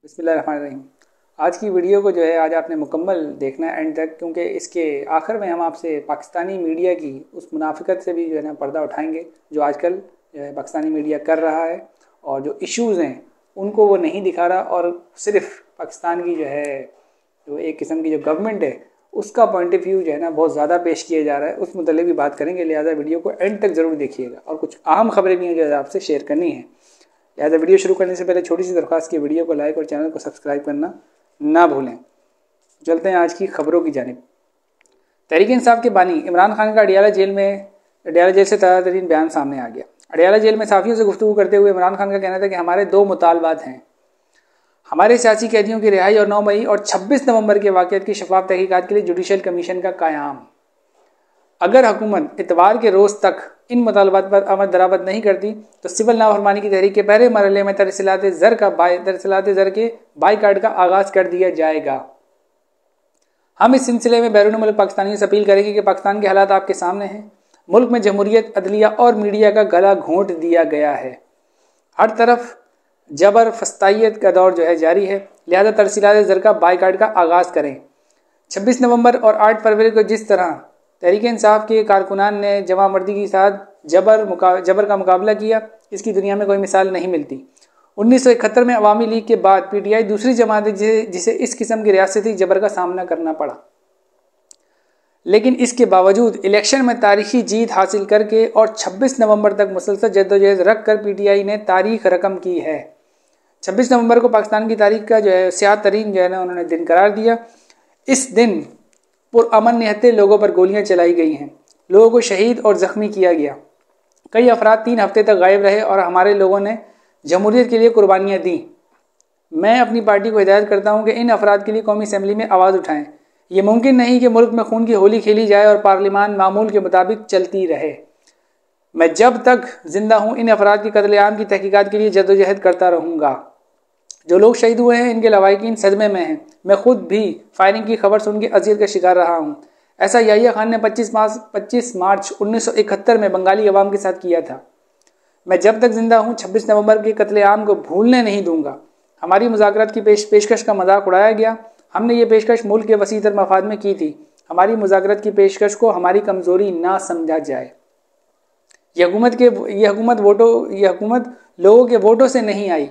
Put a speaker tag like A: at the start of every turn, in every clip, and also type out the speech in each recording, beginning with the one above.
A: बिस्मिल्लाहिर्रहमानिर्रहीम। आज की वीडियो को जो है आज आपने मुकम्मल देखना है एंड तक, क्योंकि इसके आखिर में हम आपसे पाकिस्तानी मीडिया की उस मुनाफिकत से भी जो है ना पर्दा उठाएंगे जो आजकल जो है पाकिस्तानी मीडिया कर रहा है, और जो इश्यूज़ हैं उनको वो नहीं दिखा रहा और सिर्फ पाकिस्तान की जो है जो एक किस्म की जो गवर्नमेंट है उसका पॉइंट ऑफ व्यू जो है ना बहुत ज़्यादा पेश किया जा रहा है। उस मुतल्लिक़ भी बात करेंगे, लिहाजा वीडियो को एंड तक ज़रूर देखिएगा। और कुछ अहम खबरें भी हैं जो आपसे शेयर करनी है, लिहाजा वीडियो शुरू करने से पहले छोटी सी दरख्वास्त की वीडियो को लाइक और चैनल को सब्सक्राइब करना ना भूलें। चलते हैं आज की खबरों की जानिब। तहरीक इंसाफ के बानी इमरान खान का अडियाला जेल से ताज़ा तरीन बयान सामने आ गया। अडियाला जेल में साफियों से गुफ्तगू करते हुए इमरान खान का कहना था कि हमारे दो मुतालबात हैं, हमारे सियासी कैदियों की रिहाई और 9 मई और 26 नवंबर के वाक़यात की शफाफ तहकीकात के लिए जुडिशल कमीशन का क़याम। अगर हुकूमत इतवार के रोज़ तक इन मुतालबात पर अमल दरामद नहीं करती तो सिविल नाफरमानी की तहरीक के पहले मरहले में तरसीलात ज़र के बाईकाट का आगाज़ कर दिया जाएगा। हम इस सिलसिले में बैरून मुल्क पाकिस्तानियों से अपील करेंगे कि पाकिस्तान के हालात आपके सामने हैं। मुल्क में जमहूरियत, अदलिया और मीडिया का गला घोंट दिया गया है। हर तरफ जबर फस्तायत का दौर जो है जारी है, लिहाजा तरसीलात ज़र का बाईकाट का आगाज़ करें। 26 नवंबर और 8 फरवरी को जिस तरह तहरीक इंसाफ के कारकुनान ने जवामर्दी के साथ जबर का मुकाबला किया, इसकी दुनिया में कोई मिसाल नहीं मिलती। 1971 में अवामी लीग के बाद PTI दूसरी जमात है जिसे इस किस्म की रियासती जबर का सामना करना पड़ा, लेकिन इसके बावजूद इलेक्शन में तारीखी जीत हासिल करके और 26 नवंबर तक मुसलसल जद्दोजहद रख कर PTI ने तारीख रकम की है। 26 नवंबर को पाकिस्तान की तारीख का जो है स्याह तरीन जो है ना उन्होंने दिन करार दिया। इस दिन पुरअमन निहत्ते लोगों पर गोलियां चलाई गई हैं, लोगों को शहीद और ज़ख्मी किया गया। कई अफराद 3 हफ्ते तक गायब रहे और हमारे लोगों ने जमहूरियत के लिए कुर्बानियाँ दी। मैं अपनी पार्टी को हिदायत करता हूँ कि इन अफराद के लिए कौमी असम्बली में आवाज़ उठाएं। ये मुमकिन नहीं कि मुल्क में खून की होली खेली जाए और पार्लियामान मामूल के मुताबिक चलती रहे। मैं जब तक जिंदा हूँ इन अफराद के कत्लेआम की तहकीकात के लिए जद्दोजहद करता रहूँगा। जो लोग शहीद हुए हैं इनके लवाहिकीन सदमे में हैं। मैं खुद भी फायरिंग की खबर सुन के अज़ियत का शिकार रहा हूँ। ऐसा याहिया खान ने 25 मार्च 1971 में बंगाली अवाम के साथ किया था। मैं जब तक जिंदा हूँ 26 नवंबर के कत्लेआम को भूलने नहीं दूंगा। हमारी मुज़ाकरात की पेशकश का मजाक उड़ाया गया। हमने ये पेशकश मुल्क के वसीतर मफाद में की थी। हमारी मुज़ाकरात की पेशकश को हमारी कमज़ोरी ना समझा जाए। यह हुकूमत लोगों के वोटों से नहीं आई,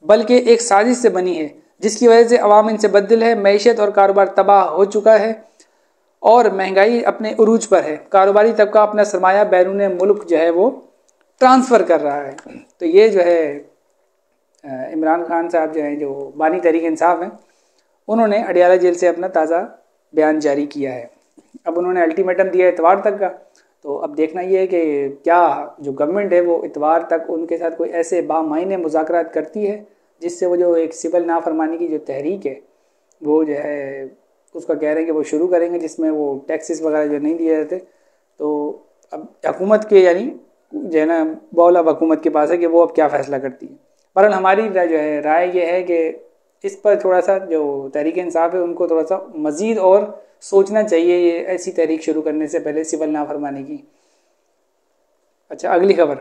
A: बल्कि एक साजिश से बनी है, जिसकी वजह से अवाम इनसे बददिल है। मईशत और कारोबार तबाह हो चुका है और महंगाई अपने उरूज पर है। कारोबारी तबका अपना सरमाया बैरून मुल्क जो है वो ट्रांसफ़र कर रहा है। तो ये जो है इमरान खान साहब जो हैं, जो बानी तहरीक इंसाफ हैं, उन्होंने अडियाला जेल से अपना ताज़ा बयान जारी किया है। अब उन्होंने अल्टीमेटम दिया इतवार तक का, तो अब देखना ये है कि क्या जो गवर्नमेंट है वो इतवार तक उनके साथ कोई ऐसे बामायने मुज़ाकरात करती है जिससे वो जो एक सिविल नाफरमानी की जो तहरीक है वो जो है उसका कह रहे हैं कि वो शुरू करेंगे, जिसमें वो टैक्सेस वगैरह जो नहीं दिए जाते। तो अब हुकूमत के यानी जो है ना बौल अब हुकूमत के पास है कि वो अब क्या फ़ैसला करती है। पर हमारी जो है राय ये है कि इस पर थोड़ा सा जो तहरीक इंसाफ है उनको थोड़ा सा मज़ीद और सोचना चाहिए ये ऐसी तहरीक शुरू करने से पहले सिविल नाफरमानी की। अच्छा, अगली खबर।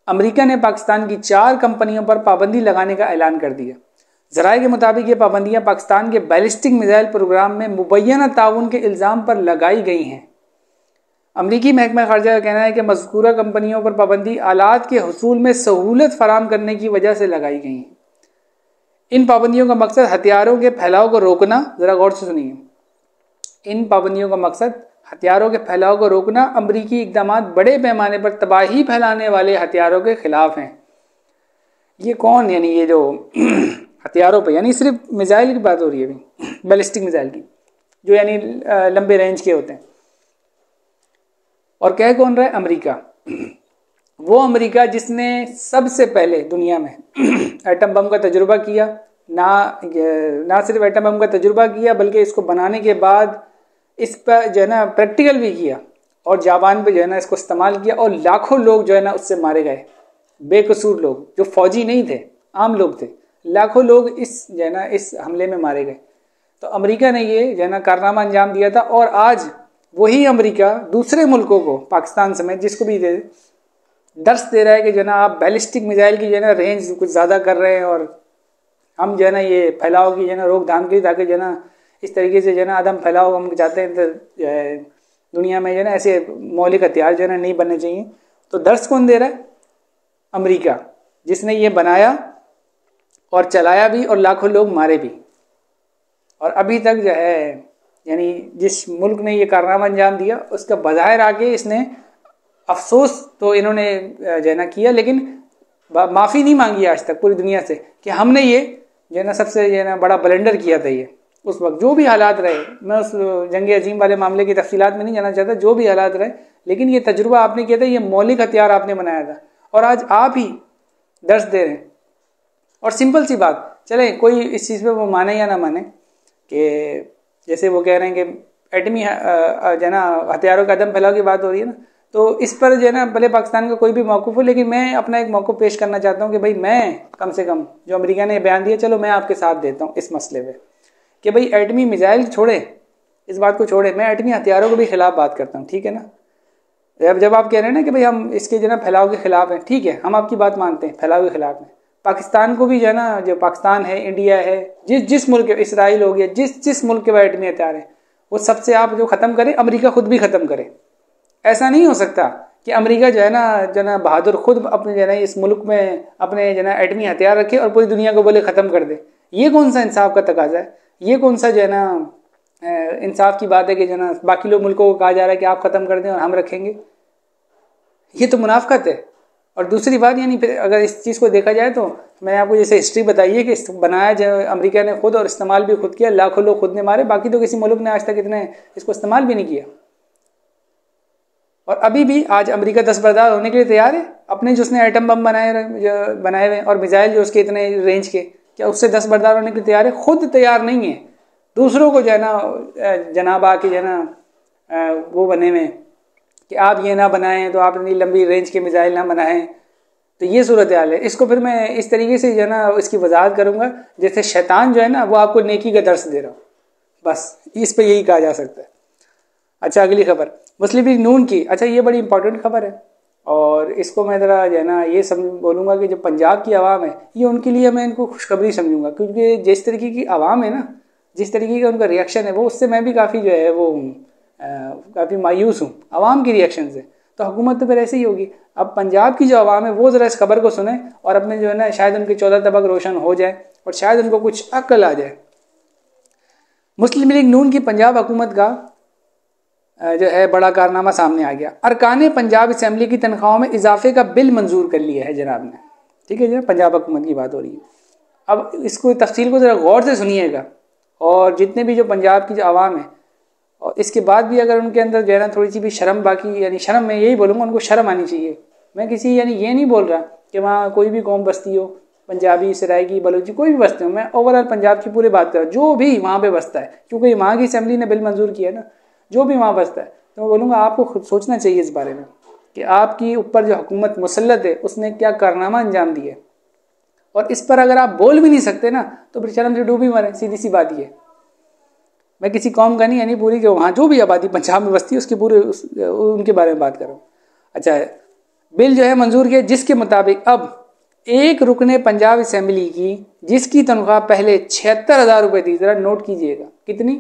A: अमेरिका ने पाकिस्तान की 4 कंपनियों पर पाबंदी लगाने का ऐलान कर दिया। ज़राए के मुताबिक ये पाबंदियां पाकिस्तान के बैलिस्टिक मिसाइल प्रोग्राम में मुबैना ताउन के इल्ज़ाम पर लगाई गई हैं। अमरीकी महकमा खारजा का कहना है कि मज़कूरा कंपनियों पर पाबंदी आलात के हुसूल में सहूलत फराम करने की वजह से लगाई गई हैं। इन पाबंदियों का मकसद हथियारों के फैलाव को रोकना। ज़रा गौर से सुनिए, इन पाबंदियों का मकसद हथियारों के फैलाव को रोकना। अमरीकी इक़दाम बड़े पैमाने पर तबाही फैलाने वाले हथियारों के खिलाफ हैं। ये कौन, यानी ये जो हथियारों पर, यानी सिर्फ मिसाइल की बात हो रही है अभी, बैलिस्टिक मिसाइल की, जो यानी लंबे रेंज के होते हैं। और कह कौन रहा है? अमेरिका। वो अमेरिका जिसने सबसे पहले दुनिया में एटम बम का तजुर्बा किया। ना सिर्फ एटम बम का तजुर्बा किया बल्कि इसको बनाने के बाद इस पर जो है ना प्रैक्टिकल भी किया और जापान पे जो है ना इसको इस्तेमाल किया, और लाखों लोग जो है ना उससे मारे गए। बेकसूर लोग जो फौजी नहीं थे, आम लोग थे, लाखों लोग इस जो है ना इस हमले में मारे गए। तो अमेरिका ने ये जो है ना कारनामा अंजाम दिया था। और आज वही अमेरिका दूसरे मुल्कों को, पाकिस्तान समेत जिसको भी दर्श दे रहा है कि जो है ना आप बैलिस्टिक मिसाइल की जो है ना रेंज कुछ ज़्यादा कर रहे हैं और हम जो है ना ये फैलाव की जो है ना रोकथाम की, ताकि जो है ना इस तरीके से जो है ना अदम फैलाव हम चाहते हैं तो दुनिया में जो है ना ऐसे मौलिक हथियार जो है ना नहीं बनने चाहिए। तो दर्श कौन दे रहा है? अमेरिका, जिसने ये बनाया और चलाया भी और लाखों लोग मारे भी। और अभी तक जो है यानी जिस मुल्क ने ये कारनामा अंजाम दिया उसका बज़ाहिर आके इसने अफसोस तो इन्होंने जो है ना किया, लेकिन माफ़ी नहीं मांगी आज तक पूरी दुनिया से कि हमने ये जो है ना सबसे जो है ना बड़ा ब्लंडर किया था। ये उस वक्त जो भी हालात रहे, मैं उस जंग अजीम वाले मामले की तफसीलात में नहीं जाना चाहता, जो भी हालात रहे, लेकिन ये तजुर्बा आपने किया था, ये मौलिक हथियार आपने बनाया था और आज आप ही दर्ज दे रहे हैं। और सिंपल सी बात, चले कोई इस चीज़ पे वो माने या ना माने कि जैसे वो कह रहे हैं कि एटमी जो है ना हथियारों का अदम फैलाव की बात हो रही है ना, तो इस पर जो है ना भले पाकिस्तान का कोई भी मौक़िफ़ हो, लेकिन मैं अपना एक मौक़िफ़ पेश करना चाहता हूँ कि भाई मैं कम से कम जो अमेरिका ने बयान दिया, चलो मैं आपके साथ देता हूँ इस मसले पे कि भाई एटमी मिसाइल छोड़े, इस बात को छोड़े, मैं एटमी हथियारों के भी खिलाफ बात करता हूँ, ठीक है ना। जब आप कह रहे हैं ना कि भाई हम इसके जो है ना फैलाव के खिलाफ हैं, ठीक है, हम आपकी बात मानते हैं, फैलाव के खिलाफ हैं। पाकिस्तान को भी जो है ना, जो पाकिस्तान है, इंडिया है, जिस मुल्क, इसराइल हो गया, जिस मुल्क के वह एटमी हथियार है वो सबसे आप जो ख़त्म करें, अमेरिका खुद भी ख़त्म करे। ऐसा नहीं हो सकता कि अमेरिका जो है ना बहादुर खुद अपने जो है ना इस मुल्क में अपने जो है ना एटमी हथियार रखे और पूरी दुनिया को बोले ख़त्म कर दे। ये कौन सा इंसाफ का तकाजा है? ये कौन सा जो है ना इंसाफ की बात है कि जो ना बाकी लोग मुल्कों को कहा जा रहा है कि आप ख़त्म कर दें और हम रखेंगे? ये तो मुनाफकत है। और दूसरी बात, यानी फिर अगर इस चीज़ को देखा जाए तो मैंने आपको जैसे हिस्ट्री बताई है कि बनाया जो अमेरिका ने खुद और इस्तेमाल भी खुद किया, लाखों लोग खुद ने मारे, बाकी तो किसी मुल्क ने आज तक इतने इसको इस्तेमाल भी नहीं किया। और अभी भी आज अमेरिका दस्तबरदार होने के लिए तैयार है। अपने जो उसने एटम बम बनाए हुए और मिसाइल जो उसके इतने रेंज के, क्या उससे दस्तबरदार होने के लिए तैयार है? खुद तैयार नहीं है। दूसरों को जो है ना जनाब आके जो है ना वो बने हुए कि आप ये ना बनाएं तो आप इतनी लंबी रेंज के मिसाइल ना बनाएं। तो ये सूरत हाल है। इसको फिर मैं इस तरीके से जो है ना इसकी वजाहत करूँगा जैसे शैतान जो है ना वो आपको नेकी का दर्स दे रहा हो, बस इस पर यही कहा जा सकता है। अच्छा, अगली खबर मुस्लिम लीग नून की। अच्छा, ये बड़ी इंपॉर्टेंट खबर है और इसको मैं ज़रा जो है ना ये बोलूँगा कि जो पंजाब की आवाम है, ये उनके लिए मैं इनको खुशखबरी समझूंगा, क्योंकि जिस तरीके की आवाम है ना, जिस तरीके का उनका रिएक्शन है, वो उससे मैं भी काफ़ी जो है वो काफ़ी मायूस हूँ आवाम की रिएक्शन से। तो हुकूमत तो फिर ऐसे ही होगी। अब पंजाब की जो आवाम है वो ज़रा इस खबर को सुने और अपने जो है ना शायद उनके 14 तबक रोशन हो जाए और शायद उनको कुछ अक्ल आ जाए। मुस्लिम लीग नून की पंजाब हुकूमत का जो है बड़ा कारनामा सामने आ गया। अरकान पंजाब असम्बली की तनख्वाहों में इजाफे का बिल मंजूर कर लिया है जनाब ने, ठीक है जनाब, पंजाब हुकूमत की बात हो रही है। अब इसको तफसील को ज़रा गौर से सुनिएगा और जितने भी जो पंजाब की जो आवाम है, और इसके बाद भी अगर उनके अंदर जो है ना थोड़ी सी भी शर्म बाकी, यानी शर्म मैं यही बोलूँगा उनको शर्म आनी चाहिए। मैं किसी यानी ये नहीं बोल रहा कि वहाँ कोई भी कौम बसती हो, पंजाबी, सराइकी, बलोची, कोई भी बसते हो, मैं ओवरऑल पंजाब की पूरी बात कर रहा हूँ, जो भी वहाँ पे बसता है, क्योंकि वहाँ की असम्बली ने बिल मंजूर किया है ना, जो भी वहाँ बसता है। तो मैं बोलूँगा आपको खुद सोचना चाहिए इस बारे में कि आपकी ऊपर जो हुकूमत मुसल्लत है उसने क्या कारनामा अंजाम दिए, और इस पर अगर आप बोल भी नहीं सकते ना तो फिर शर्म से डूबी मरे, सीधी सी बात ये। मैं किसी कौम का नहीं, यानी पूरी जो वहाँ जो भी आबादी पंजाब में बसती है उसकी पूरे उनके बारे में बात कर रहा हूँ। अच्छा, बिल जो है मंजूर किया जिसके मुताबिक अब एक रुकने पंजाब असम्बली की जिसकी तनख्वाह पहले 76,000 रुपये थी, ज़रा नोट कीजिएगा कितनी,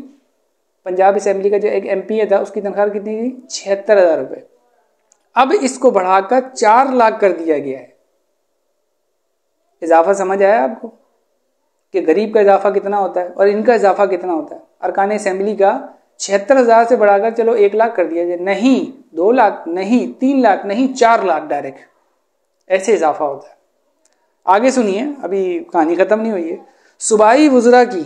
A: पंजाब असम्बली का जो एक MP था उसकी तनख्वाह कितनी थी, 76,000 रुपये, अब इसको बढ़ाकर 4 लाख कर दिया गया है। इजाफा समझ आया आपको कि गरीब का इजाफा कितना होता है और इनका इजाफा कितना होता है। अरकान असम्बली का 76,000 से बढ़ाकर चलो 1 लाख कर दिया जाए, नहीं 2 लाख, नहीं 3 लाख, नहीं 4 लाख डायरेक्ट, ऐसे इजाफा होता है। आगे सुनिए, अभी कहानी खत्म नहीं हुई है। सूबाई वुज़रा की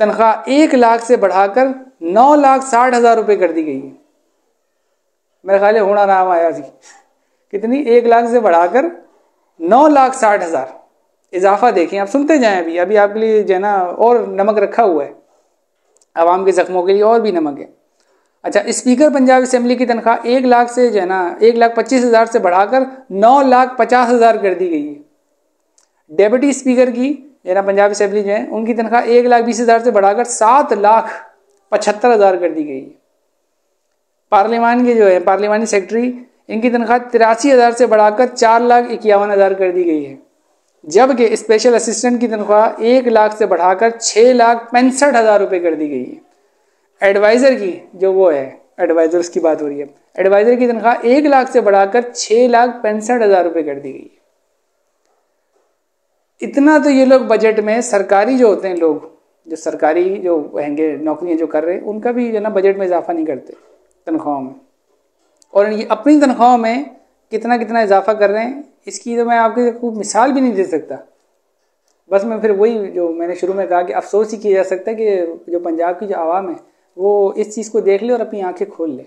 A: तनख्वाह 1 लाख से बढ़ाकर 9,60,000 रुपये कर दी गई है। मेरे ख्याल है होना नाम आया जी, कितनी, 1 लाख से बढ़ाकर 9,60,000 इजाफा। देखें, आप सुनते जाएं, अभी आपके लिए जो है ना और नमक रखा हुआ है, आवाम के जख्मों के लिए और भी नमक है। अच्छा, स्पीकर पंजाब असम्बली की तनख्वाह 1 लाख से जो है ना 1,25,000 से बढ़ाकर 9,50,000 कर दी गई है। डेप्यूटी स्पीकर की जो है ना पंजाब असम्बली जो है उनकी तनख्वाह 1,20,000 से बढ़ाकर 7,75,000 कर दी गई है। पार्लियामान के जो है पार्लियामानी सेक्रेटरी, इनकी तनख्वाह 83,000 से बढ़ाकर 4,51,000 कर दी गई है। जबकि स्पेशल असिस्टेंट की तनख्वाह 1 लाख से बढ़ाकर 6,65,000 रुपये कर दी गई है। एडवाइज़र की जो वो है, एडवाइजर्स की बात हो रही है, एडवाइज़र की तनख्वाह 1 लाख से बढ़ाकर 6,65,000 रुपये कर दी गई है। इतना तो ये लोग बजट में सरकारी जो होते हैं लोग, जो सरकारी जो होंगे नौकरियां जो कर रहे हैं, उनका भी जो ना बजट में इजाफा नहीं करते तनख्वाहों में, और ये अपनी तनख्वाहों में कितना कितना इजाफा कर रहे हैं, इसकी तो मैं आपको मिसाल भी नहीं दे सकता। बस मैं फिर वही जो मैंने शुरू में कहा कि अफसोस ही किया जा सकता है कि जो पंजाब की जो आवाम है वो इस चीज़ को देख ले और अपनी आंखें खोल ले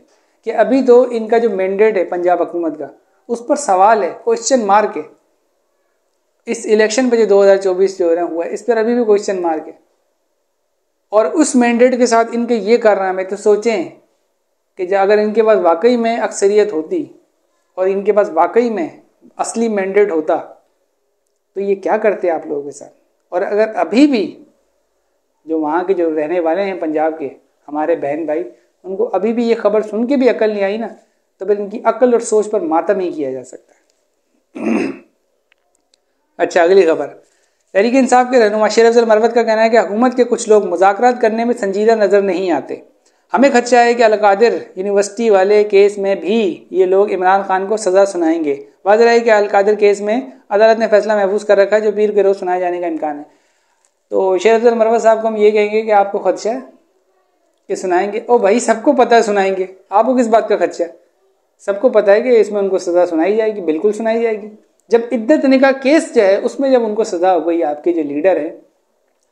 A: कि अभी तो इनका जो मैंडेट है पंजाब हुकूमत का, उस पर सवाल है, क्वेश्चन मार्क है। इस इलेक्शन पे जो 2024 जो हुआ है, इस पर अभी भी क्वेश्चन मार्क है। और उस मैंडेट के साथ इनके ये कारनामे, तो सोचें कि अगर इनके पास वाकई में अक्सरियत होती और इनके पास वाकई में असली मैंडेट होता तो ये क्या करते आप लोगों के साथ। और अगर अभी भी जो वहाँ के जो रहने वाले हैं पंजाब के हमारे बहन भाई, उनको अभी भी ये खबर सुन के भी अकल नहीं आई ना, तो फिर इनकी अकल और सोच पर मातम ही किया जा सकता है। अच्छा, अगली खबर। तहरीक इंसाफ के रहनुमा शेर अफजल मरवत का कहना है कि हुकूमत के कुछ लोग मुज़ाकरात करने में संजीदा नज़र नहीं आते। हमें खदशा है कि अलकादिर यूनिवर्सिटी वाले केस में भी ये लोग इमरान खान को सज़ा सुनाएंगे। वाज़ेह है कि अलकादिर केस में अदालत ने फैसला महफूज कर रखा है जो पीर के रोज़ सुनाए जाने का इम्कान है। तो शेर अफजल मरवत साहब को हम ये कहेंगे कि आपको खदशा है कि सुनाएंगे? ओ भाई, सबको पता है सुनाएंगे, आपको किस बात का खदशा है? सबको पता है कि इसमें उनको सज़ा सुनाई जाएगी, बिल्कुल सुनाई जाएगी। जब इद्दत निकाह केस जो है उसमें जब उनको सज़ा हो गई, आपके जो लीडर हैं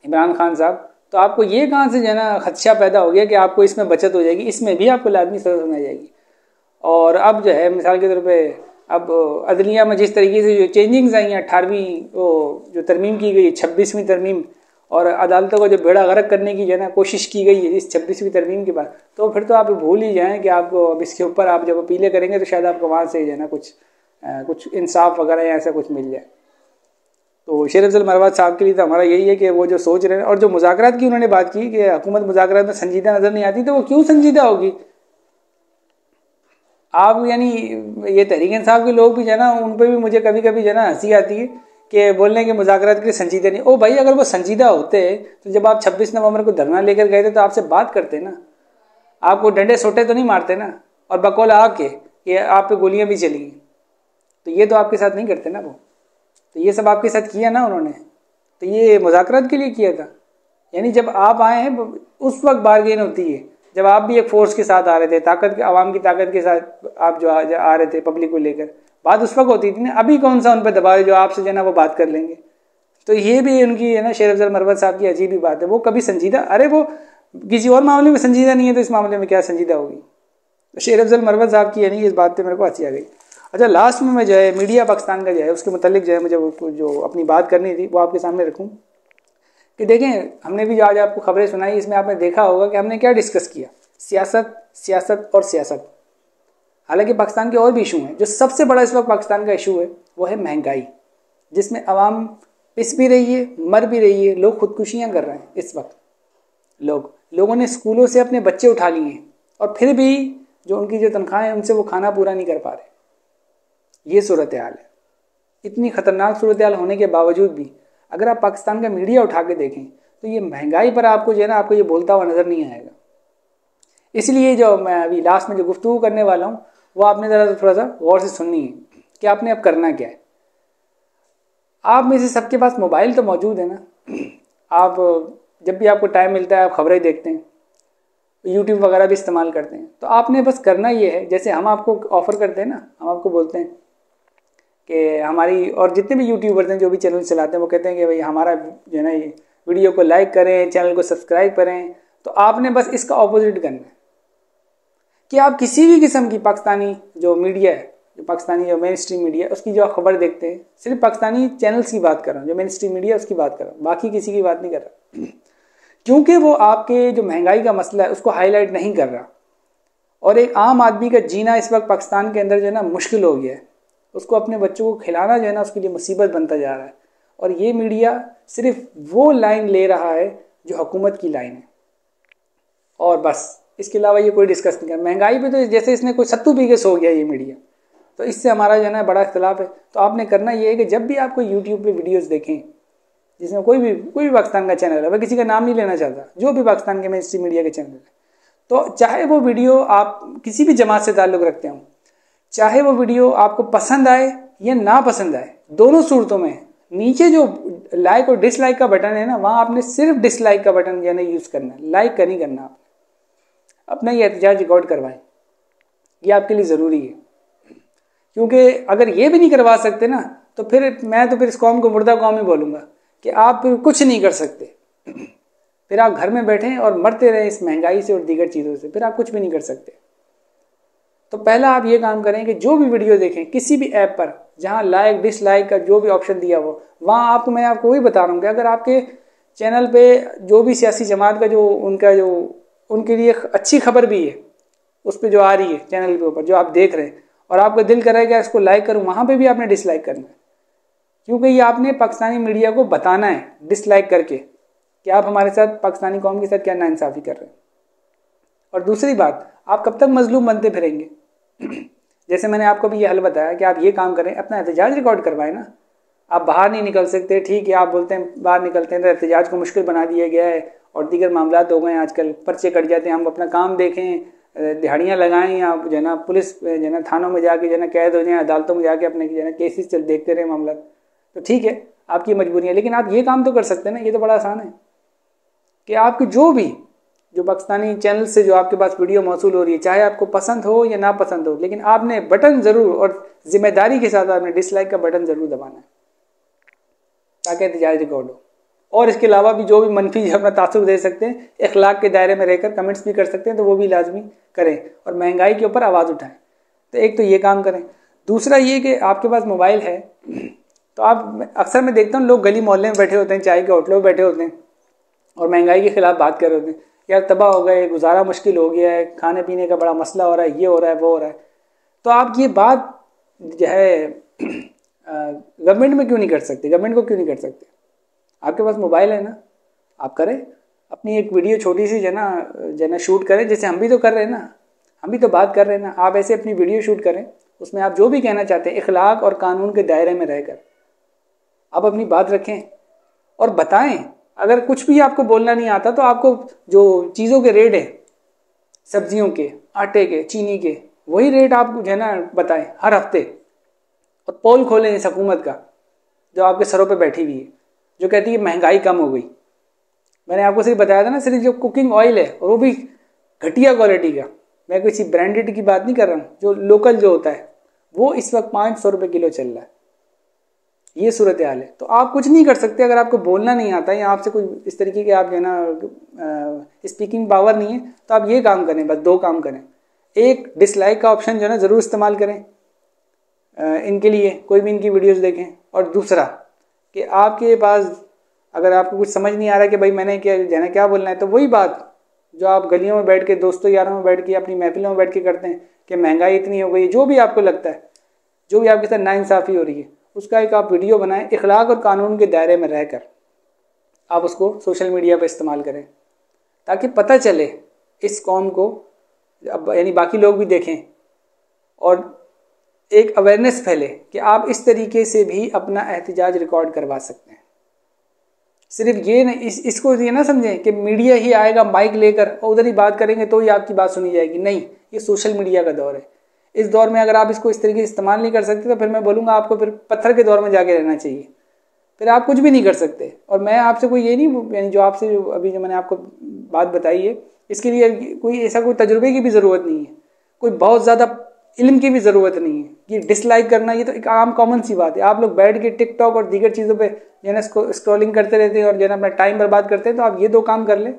A: इमरान खान साहब, तो आपको ये कहाँ से जो है ना खदशा पैदा हो गया कि आपको इसमें बचत हो जाएगी, इसमें भी आपको लाजमी सज़ा सुनाई जाएगी। और अब जो है मिसाल के तौर पे अब अदलिया में जिस तरीके से जो चेंजिंग्स आई हैं, 18वीं वो जो तरमीम की गई, 26वीं तरमीम, और अदालतों को जो बेड़ा गर्क करने की जो है ना कोशिश की गई है इस 26वीं तरमीम के बाद, तो फिर तो आप भूल ही जाएँ कि आपको अब इसके ऊपर आप जब अपीलें करेंगे तो शायद आपको वहाँ से जो है ना कुछ इंसाफ वगैरह या ऐसा कुछ मिल जाए। तो शेर अफजल मरवत साहब के लिए तो हमारा यही है कि वो जो सोच रहे हैं, और जो मुज़ाकरात की उन्होंने बात की कि हुकूमत मुज़ाकरात में संजीदा नज़र नहीं आती, तो वो क्यों संजीदा होगी? आप यानी ये तहरीक इंसाफ के लोग भी जो है ना, उन पर भी मुझे कभी कभी जो है ना हंसी आती है कि बोलने के मुज़ाकरात के लिए संजीदा नहीं। ओ भाई, अगर वो संजीदा होते तो जब आप 26 नवंबर को धरना लेकर गए थे तो आपसे बात करते ना, आपको डंडे सोटे तो नहीं मारते ना, और बकौल आपके ये आप पे गोलियां भी चली, तो ये तो आपके साथ नहीं करते ना वो। तो ये सब आपके साथ किया ना उन्होंने, तो ये मुज़ाकरात के लिए किया था। यानी जब आप आए हैं उस वक्त बारगेन होती है, जब आप भी एक फोर्स के साथ आ रहे थे, ताकत के, आवाम की ताकत के साथ आप जो आ रहे थे पब्लिक को लेकर, बात उस वक्त होती थी ना। अभी कौन सा उन पर दबाव जो आपसे जो है ना वो बात कर लेंगे। तो ये भी उनकी है ना शेर अफजल मरवत साहब की अजीब ही बात है। वो कभी संजीदा, अरे वो किसी और मामले में संजीदा नहीं है तो इस मामले में क्या संजीदा होगी? तो शेर अफजल मरवत साहब की यानी इस बात पर मेरे को हंसी आ गई। अच्छा, लास्ट में मैं जो है मीडिया पाकिस्तान का जो है उसके मुतालिक जो है मुझे जो अपनी बात करनी थी वो आपके सामने रखूँ कि देखें, हमने भी जो आज आपको खबरें सुनाई, इसमें आपने देखा होगा कि हमने क्या डिस्कस किया, सियासत, सियासत और सियासत। हालांकि पाकिस्तान के और भी इशू हैं। जो सबसे बड़ा इस वक्त पाकिस्तान का इशू है वो है महंगाई, जिसमें आवाम पिस भी रही है, मर भी रही है, लोग खुदकुशियाँ कर रहे हैं इस वक्त। लोगों ने स्कूलों से अपने बच्चे उठा लिए हैं और फिर भी जो उनकी जो तनख्वाहें हैं उनसे वो खाना पूरा नहीं कर पा रहे। ये सूरत हाल है। इतनी ख़तरनाक सूरत हाल होने के बावजूद भी अगर आप पाकिस्तान का मीडिया उठा के देखें तो ये महंगाई पर आपको जो है ना आपको ये बोलता हुआ नज़र नहीं आएगा। इसलिए जो मैं अभी लास्ट में जो गुफ्तगू करने वाला हूँ वो आपने ज़रा थोड़ा सा गौर से सुननी है कि आपने अब करना क्या है। आप में से सबके पास मोबाइल तो मौजूद है ना, आप जब भी आपको टाइम मिलता है आप खबरें देखते हैं, यूट्यूब वगैरह भी इस्तेमाल करते हैं। तो आपने बस करना ये है, जैसे हम आपको ऑफ़र करते हैं ना, हम आपको बोलते हैं कि हमारी, और जितने भी यूट्यूबर्स हैं जो भी चैनल चलाते हैं वो कहते हैं कि भाई हमारा जो है ना ये वीडियो को लाइक करें, चैनल को सब्सक्राइब करें। तो आपने बस इसका ऑपोजिट करना है कि आप किसी भी किस्म की पाकिस्तानी जो मीडिया है, जो पाकिस्तानी जो मेन स्ट्रीम मीडिया है उसकी जो खबर देखते हैं, सिर्फ पाकिस्तानी चैनल्स की बात कर रहा हूँ, जो मेन स्ट्रीम मीडिया है उसकी बात कर रहा हूँ, बाकी किसी की बात नहीं कर रहा, क्योंकि वो आपके जो महंगाई का मसला है उसको हाईलाइट नहीं कर रहा। और एक आम आदमी का जीना इस वक्त पाकिस्तान के अंदर जो है ना मुश्किल हो गया है, उसको अपने बच्चों को खिलाना जो है ना उसके लिए मुसीबत बनता जा रहा है। और ये मीडिया सिर्फ वो लाइन ले रहा है जो हुकूमत की लाइन है, और बस इसके अलावा ये कोई डिस्कस नहीं कर। महंगाई पे तो जैसे इसने कोई सत्तू पी के सो गया ये मीडिया, तो इससे हमारा जो है ना बड़ा इख्तलाफ है। तो आपने करना ये है कि जब भी आप कोई यूट्यूब पे वीडियोस देखें जिसमें कोई भी पाकिस्तान का चैनल है, मैं किसी का नाम नहीं लेना चाहता, जो भी पाकिस्तान के मेन मीडिया के चैनल है, तो चाहे वो वीडियो आप किसी भी जमात से ताल्लुक़ रखते हो, चाहे वो वीडियो आपको पसंद आए या ना पसंद आए, दोनों सूरतों में नीचे जो लाइक और डिसलाइक का बटन है ना, वहाँ आपने सिर्फ डिसलाइक का बटन जो है ना यूज़ करना है, लाइक का नहीं करना। आप अपना ये एहतजाज रिकॉर्ड करवाएं, ये आपके लिए ज़रूरी है, क्योंकि अगर ये भी नहीं करवा सकते ना तो फिर मैं तो फिर इस कौम को मुर्दा कौम ही बोलूँगा कि आप फिर कुछ नहीं कर सकते, फिर आप घर में बैठें और मरते रहें इस महंगाई से और दीगर चीज़ों से, फिर आप कुछ भी नहीं कर सकते। तो पहला आप ये काम करें कि जो भी वीडियो देखें किसी भी ऐप पर जहाँ लाइक डिसलाइक का जो भी ऑप्शन दिया हो, वहाँ मैं आपको वही बता रहा हूँ कि अगर आपके चैनल पे जो भी सियासी जमात का जो उनके लिए अच्छी खबर भी है उस पर जो आ रही है चैनल के ऊपर जो आप देख रहे हैं और आपका दिल कर रहा है कि इसको लाइक करूँ, वहाँ पे भी आपने डिसलाइक करना है, क्योंकि ये आपने पाकिस्तानी मीडिया को बताना है डिसलाइक करके कि आप हमारे साथ पाकिस्तानी कौम के साथ क्या नाइंसाफ़ी कर रहे हैं। और दूसरी बात, आप कब तक मजलूम बनते फिरेंगे? जैसे मैंने आपको भी ये हल बताया कि आप ये काम करें, अपना एहतजाज रिकॉर्ड करवाएं ना। आप बाहर नहीं निकल सकते, ठीक है, आप बोलते हैं बाहर निकलते हैं तो एहतजाज को मुश्किल बना दिया गया है और दीगर मामलात हो गए हैं, आजकल पर्चे कट जाते हैं, हम अपना काम देखें, दिहाड़ियाँ लगाएं या जो है ना पुलिस जो है ना थानों में जाके जो है ना कैद हो जाएं, अदालतों में जाके अपने जो है ना केसेस चल देखते रहे मामला, तो ठीक है आपकी मजबूरी है, लेकिन आप ये काम तो कर सकते हैं ना। ये तो बड़ा आसान है कि आपकी जो पाकिस्तानी चैनल से जो आपके पास वीडियो मौसूल हो रही है, चाहे आपको पसंद हो या ना पसंद हो, लेकिन आपने बटन ज़रूर और जिम्मेदारी के साथ आपने डिसलाइक का बटन ज़रूर दबाना है ताकि एहतजाज रिकॉर्ड हो। और इसके अलावा भी जो भी मनफी अपना तासुर दे सकते हैं, इखलाक के दायरे में रहकर कमेंट्स भी कर सकते हैं, तो वो भी लाजमी करें और महंगाई के ऊपर आवाज़ उठाएं। तो एक तो ये काम करें। दूसरा ये कि आपके पास मोबाइल है तो आप अक्सर मैं देखता हूँ लोग गली मोहल्ले में बैठे होते हैं, चाय के होटलों में बैठे होते हैं और महंगाई के खिलाफ बात कर रहे होते हैं, यार तबाह हो गए, गुजारा मुश्किल हो गया है, खाने पीने का बड़ा मसला हो रहा है, ये हो रहा है वो हो रहा है। तो आप ये बात जो है गवर्नमेंट में क्यों नहीं कर सकते, गवर्नमेंट को क्यों नहीं कर सकते? आपके पास मोबाइल है ना, आप करें अपनी एक वीडियो छोटी सी जो है ना शूट करें, जैसे हम भी तो कर रहे हैं ना, हम भी तो बात कर रहे हैं ना। आप ऐसे अपनी वीडियो शूट करें, उसमें आप जो भी कहना चाहते हैं इखलाक और कानून के दायरे में रहकर आप अपनी बात रखें और बताएं। अगर कुछ भी आपको बोलना नहीं आता तो आपको जो चीज़ों के रेट है, सब्जियों के, आटे के, चीनी के, वही रेट आप जो है ना बताएं हर हफ्ते। और पोल खोलें इस हुकूमत का जो आपके सरों पे बैठी हुई है, जो कहती है महंगाई कम हो गई। मैंने आपको सिर्फ बताया था ना, सिर्फ जो कुकिंग ऑयल है और वो भी घटिया क्वालिटी का, मैं किसी ब्रांडेड की बात नहीं कर रहा हूँ, जो लोकल जो होता है वो इस वक्त 500 रुपये किलो चल रहा है। ये सूरत हाल है। तो आप कुछ नहीं कर सकते अगर आपको बोलना नहीं आता या आपसे कोई इस तरीके के आप जो है ना स्पीकिंग पावर नहीं है, तो आप ये काम करें, बस 2 काम करें। एक, डिसलाइक का ऑप्शन जो है ना ज़रूर इस्तेमाल करें इनके लिए, कोई भी इनकी वीडियोस देखें। और दूसरा कि आपके पास अगर आपको कुछ समझ नहीं आ रहा है कि भाई मैंने क्या बोलना है, तो वही बात जो आप गलियों में बैठ के, दोस्तों यारों में बैठ के, अपनी महफिलों में बैठ के करते हैं कि महंगाई इतनी हो गई, जो भी आपको लगता है, जो भी आपके साथ नाइंसाफ़ी हो रही है, उसका एक आप वीडियो बनाएं, इखलाक और कानून के दायरे में रहकर आप उसको सोशल मीडिया पर इस्तेमाल करें ताकि पता चले इस कौम को, अब यानी बाकी लोग भी देखें और एक अवेयरनेस फैले कि आप इस तरीके से भी अपना एहतजाज रिकॉर्ड करवा सकते हैं। सिर्फ ये नहीं, इसको ये ना समझें कि मीडिया ही आएगा माइक लेकर और उधर ही बात करेंगे तो ही आपकी बात सुनी जाएगी। नहीं, ये सोशल मीडिया का दौर है। इस दौर में अगर आप इसको इस तरीके से इस्तेमाल नहीं कर सकते तो फिर मैं बोलूँगा आपको फिर पत्थर के दौर में जाके रहना चाहिए, फिर आप कुछ भी नहीं कर सकते। और मैं आपसे कोई ये नहीं, यानी जो आपसे अभी जो मैंने आपको बात बताई है, इसके लिए कोई तजुर्बे की भी ज़रूरत नहीं है, कोई बहुत ज़्यादा इल्म की भी ज़रूरत नहीं है। ये डिसलाइक करना ये तो एक आम कॉमन सी बात है। आप लोग बैठ के टिकटॉक और दीगर चीज़ों पे जो है ना स्क्रॉलिंग करते रहते हैं और जो है ना अपना टाइम बर्बाद करते हैं, तो आप ये 2 काम कर लें।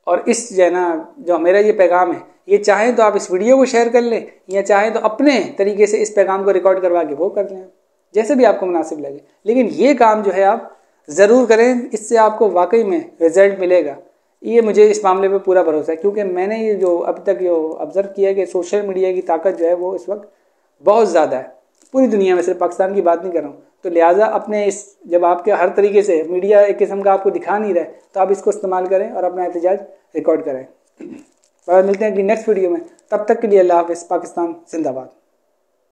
A: और इस जो है ना जो मेरा ये पैगाम है, ये चाहें तो आप इस वीडियो को शेयर कर लें या चाहें तो अपने तरीके से इस पैगाम को रिकॉर्ड करवा के वो कर लें, जैसे भी आपको मुनासिब लगे। लेकिन ये काम जो है आप ज़रूर करें, इससे आपको वाकई में रिजल्ट मिलेगा। ये मुझे इस मामले पे पूरा भरोसा है, क्योंकि मैंने ये जो अब तक जो ऑब्ज़र्व किया है कि सोशल मीडिया की ताकत जो है वो इस वक्त बहुत ज़्यादा है पूरी दुनिया में, सिर्फ पाकिस्तान की बात नहीं कर रहा हूँ। तो लिहाजा अपने इस, जब आपके हर तरीके से मीडिया एक किस्म का आपको दिखा नहीं रहा है, तो आप इसको इस्तेमाल करें और अपना एहतजाज रिकॉर्ड करें। बाद मिलते हैं अगली नेक्स्ट वीडियो में। तब तक के लिए अल्लाह हाफ़िज़। पाकिस्तान जिंदाबाद।